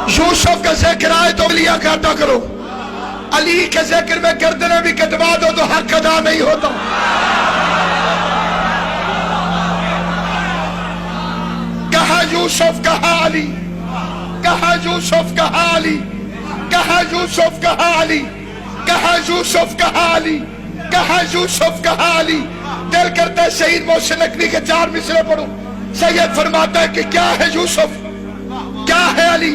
یوسف کا ذکر آئے تو لیا کاٹا کرو، علی کے ذکر میں گردنیں بھی کٹوا دو تو حق ادا نہیں ہوتا۔ کہا یوسف کہا علی، کہا یوسف کہا علی، کہا یوسف کہا علی، کہا یوسف کہا علی، کہا یوسف کہا علی۔ دل کرتا ہے شہید محسن نقوی کے 4 مصرے پڑھوں۔ سید فرماتا ہے کہ کیا ہے یوسف، کیا ہے علی،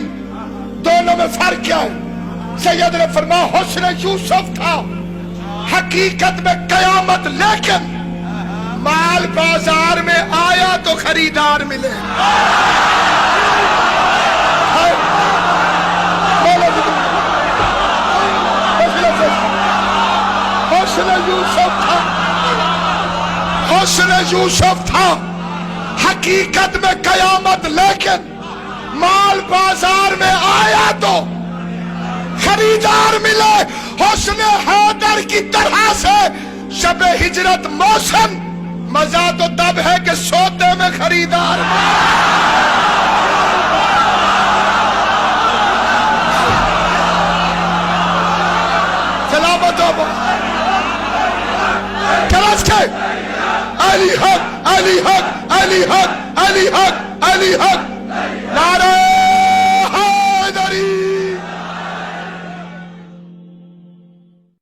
دونوں میں فرق کیا ہے؟ سید نے فرمایا حسن یوسف تھا حقیقت میں قیامت، لیکن مال بازار میں آیا تو خریدار ملے۔ حسن یوسف تھا، حسن یوسف تھا حقیقت میں قیامت، لیکن مال بازار میں آیا تو خریدار ملے۔ حسن حیدر کی طرح سے شب ہجرت موسم مزہ تو تب ہے کہ سوتے میں خریدار سلامت ہو کلاس کے علی حق، علی حق، علی حق، علی حق، علی حق، نعرہ حیدری۔